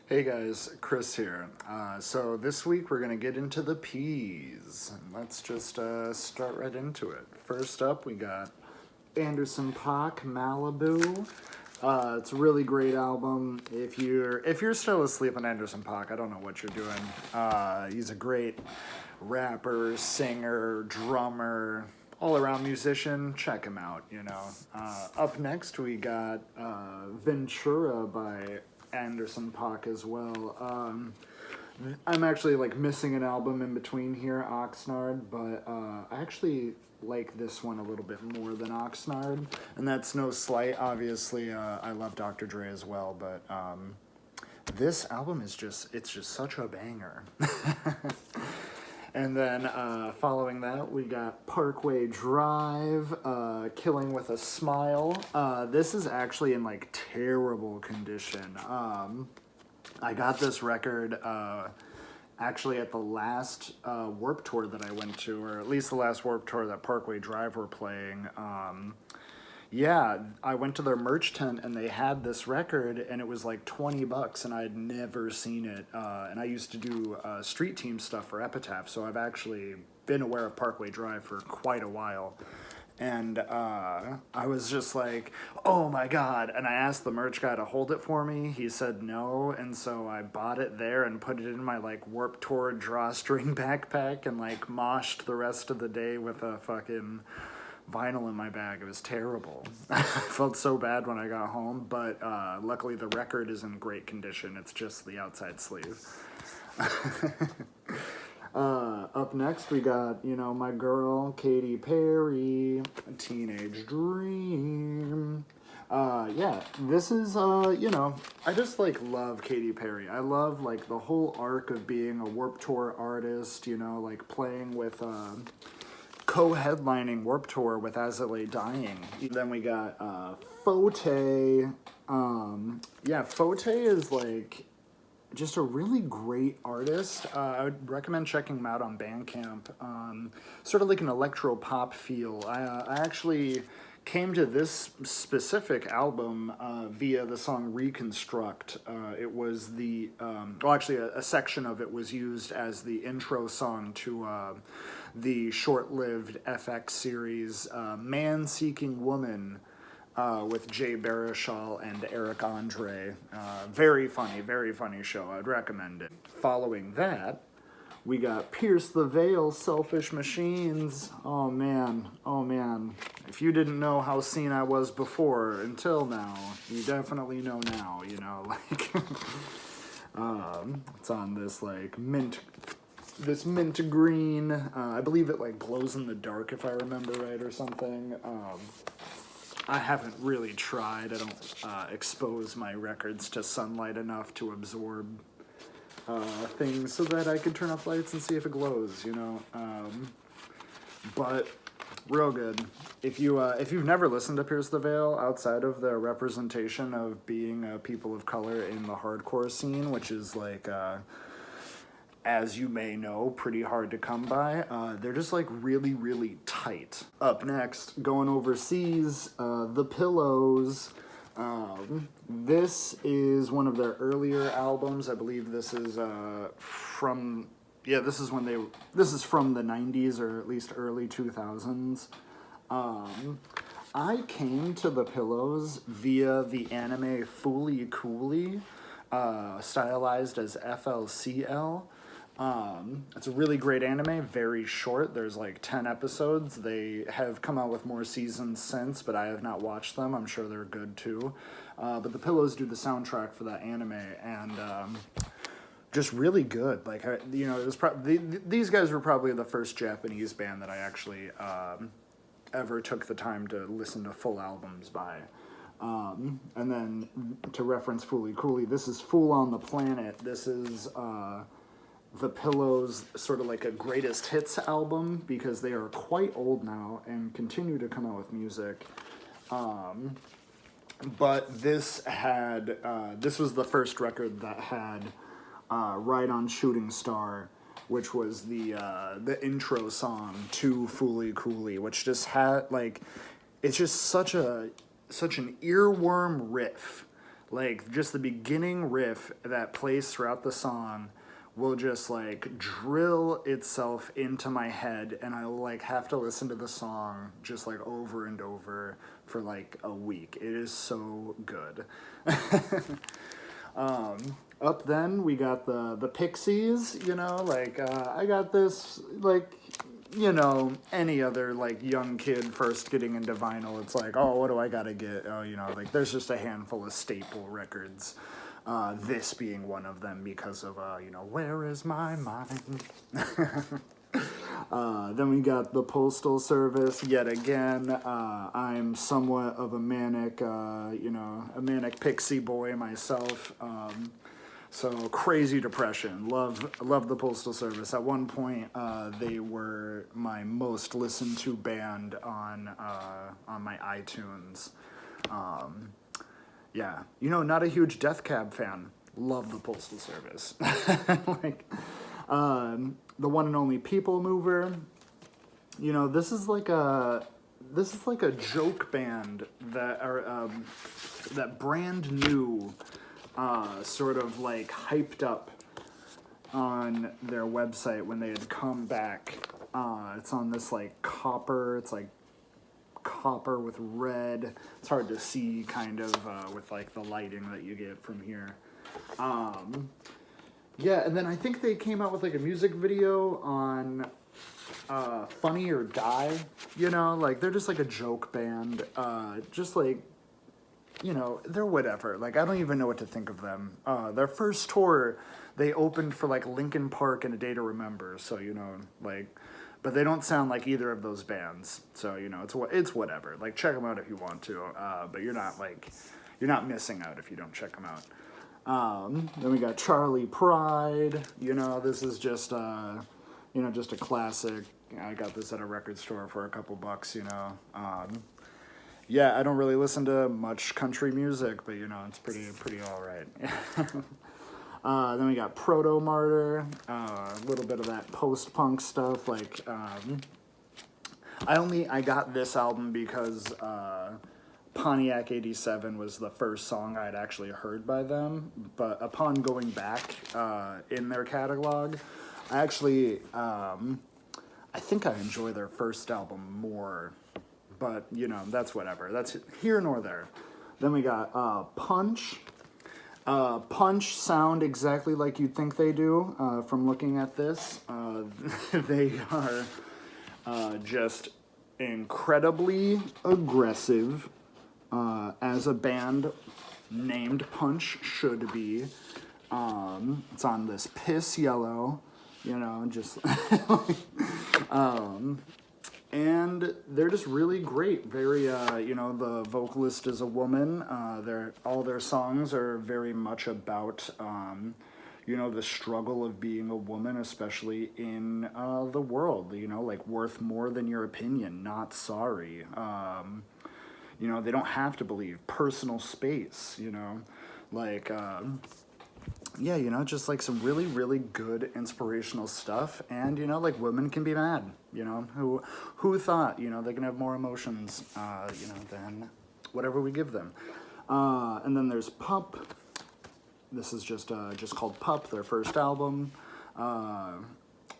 Hey guys, Chris here. So this week we're gonna get into the P's. And let's just start right into it. First up, we got Anderson .Paak, Malibu. It's a really great album. If you're still asleep on Anderson .Paak, I don't know what you're doing. He's a great rapper, singer, drummer, all-around musician. Check him out. Up next, we got Ventura by Anderson .Paak as well. I'm actually missing an album in between here, Oxnard, but I actually like this one a little bit more than Oxnard, and that's no slight. Obviously, I love Dr. Dre as well, but this album is it's just such a banger. And then following that, we got Parkway Drive, Killing with a Smile. This is actually in terrible condition. I got this record actually at the last Warped Tour that I went to, or at least the last Warped Tour that Parkway Drive were playing. Yeah, I went to their merch tent and they had this record and it was like $20 and I had never seen it. And I used to do street team stuff for Epitaph, so I've actually been aware of Parkway Drive for quite a while. And I was just like, oh my God. And I asked the merch guy to hold it for me. He said no. And so I bought it there and put it in my Warped Tour drawstring backpack and moshed the rest of the day with a fucking vinyl in my bag. It was terrible. I felt so bad when I got home, but luckily the record is in great condition. It's just the outside sleeve. Up next, we got, my girl, Katy Perry, Teenage Dream. Yeah, this is, I just, love Katy Perry. I love, the whole arc of being a Warped Tour artist, playing with, co-headlining Warped Tour with As It Lay Dying. Then we got, Fote. Yeah, Fote is, just a really great artist. I would recommend checking him out on Bandcamp. Sort of like an electro pop feel. I actually came to this specific album via the song Reconstruct. It was a section of it was used as the intro song to the short-lived FX series Man Seeking Woman, with Jay Baruchel and Eric Andre. Very funny show. I'd recommend it. Following that, we got Pierce the Veil, Selfish Machines. Oh man. If you didn't know how seen I was before until now, you definitely know now, it's on this mint green. I believe it glows in the dark if I remember right or something. I haven't really tried. I don't expose my records to sunlight enough to absorb things so that I could turn off lights and see if it glows, But real good. If you've never listened to Pierce the Veil outside of the representation of being people of color in the hardcore scene, which is as you may know, pretty hard to come by. They're just really, really tight. Up next, going overseas, The Pillows. This is one of their earlier albums. I believe this is from the 90s or at least early 2000s. I came to The Pillows via the anime Fooly Cooly, stylized as FLCL. It's a really great anime, very short. There's 10 episodes. They have come out with more seasons since, but I have not watched them. I'm sure they're good too. But The Pillows do the soundtrack for that anime, and just really good. It was these guys were probably the first Japanese band that I actually ever took the time to listen to full albums by. And then to reference Fooly Cooly, this is Fool on the Planet. This is The Pillows' sort of a greatest hits album because they are quite old now and continue to come out with music. But this was the first record that had Ride on Shooting Star, which was the intro song to Fooly Cooly, which just had it's just such an earworm riff. Like, just the beginning riff that plays throughout the song will just, like, drill itself into my head, and I'll, like, have to listen to the song just, like, over and over for, like, a week. It is so good. Up then, we got the Pixies, you know, like, I got this, like, you know, any other, like, young kid first getting into vinyl, it's like, oh, what do I gotta get? Oh, you know, like, there's just a handful of staple records, this being one of them because of, you know, Where Is My Mind? Then we got the Postal Service yet again. I'm somewhat of a manic, you know, a manic pixie boy myself. So Crazy Depression, love the Postal Service. At one point, they were my most listened to band on my iTunes. Yeah, you know, not a huge Death Cab fan. Love the Postal Service. Like, the one and only People Mover. You know, this is like a joke band that are that brand new. Sort of like hyped up on their website when they had come back. It's on this like copper, it's like copper with red. It's hard to see kind of with like the lighting that you get from here. Yeah, and then I think they came out with like a music video on Funny or Die, you know, like they're just like a joke band, just like, you know, they're whatever. Like, I don't even know what to think of them. Their first tour, they opened for, like, Linkin Park and A Day to Remember. So, you know, like, but they don't sound like either of those bands. So, you know, it's whatever. Like, check them out if you want to. But you're not missing out if you don't check them out. Then we got Charlie Pride. You know, this is just, you know, just a classic. I got this at a record store for a couple bucks, you know. Yeah, I don't really listen to much country music, but, you know, it's pretty all right. Then we got Proto Martyr, a little bit of that post-punk stuff. Like, I got this album because Pontiac 87 was the first song I'd actually heard by them. But upon going back in their catalog, I actually, I think I enjoy their first album more. But, you know, that's whatever. That's here nor there. Then we got Punch. Punch sound exactly like you'd think they do from looking at this. They are just incredibly aggressive, as a band named Punch should be. It's on this piss yellow, you know, just... And they're just really great. Very, you know, the vocalist is a woman. All their songs are very much about, you know, the struggle of being a woman, especially in the world. You know, like worth more than your opinion, not sorry. You know, they don't have to believe. Personal space, you know, like. Yeah, you know, just like some really, really good inspirational stuff. And, you know, like women can be mad, you know, who thought, you know, they can have more emotions, you know, than whatever we give them. And then there's Pup. This is just called Pup, their first album.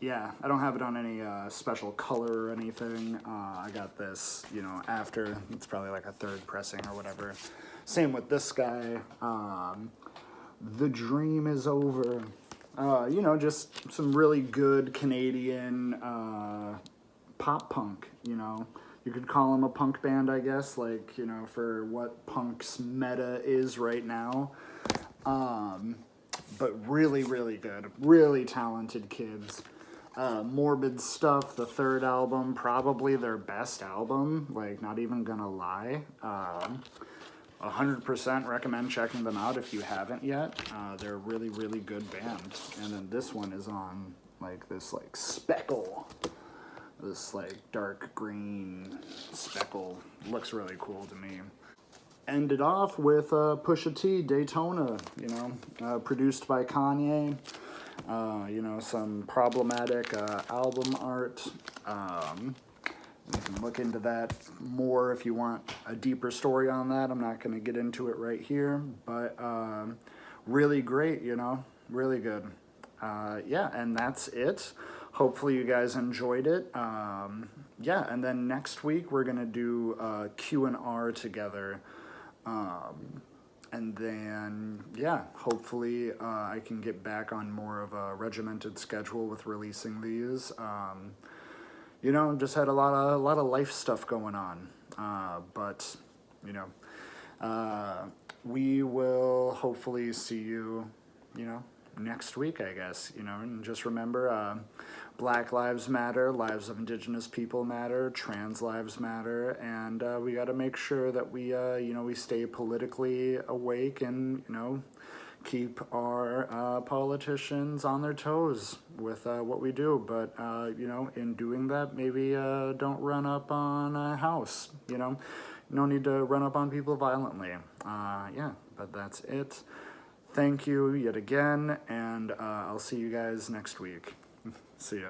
Yeah, I don't have it on any special color or anything. I got this, you know, after. It's probably like a third pressing or whatever. Same with this guy. The Dream Is Over. You know, just some really good Canadian pop punk, you know. You could call them a punk band, I guess, like, you know, for what punk's meta is right now. But really, really good. Really talented kids. Morbid Stuff, the third album, probably their best album, like, not even gonna lie. 100% recommend checking them out if you haven't yet. They're a really, really good band. And then this one is on, like, this, like, speckle. This, like, dark green speckle. Looks really cool to me. Ended off with Pusha T, Daytona, you know, produced by Kanye. You know, some problematic album art. You can look into that more if you want a deeper story on that. I'm not going to get into it right here, but really great, you know, really good. Yeah, and that's it. Hopefully you guys enjoyed it. Yeah, and then next week we're going to do Q&R together. And then, yeah, hopefully I can get back on more of a regimented schedule with releasing these. You know, just had a lot of life stuff going on. But, you know, we will hopefully see you, you know, next week, I guess, you know, and just remember, Black Lives Matter, lives of Indigenous people matter, trans lives matter, and we got to make sure that we, you know, we stay politically awake and, you know, keep our politicians on their toes with what we do. But, you know, in doing that, maybe don't run up on a house, you know. No need to run up on people violently. Yeah, but that's it. Thank you yet again, and I'll see you guys next week. See ya.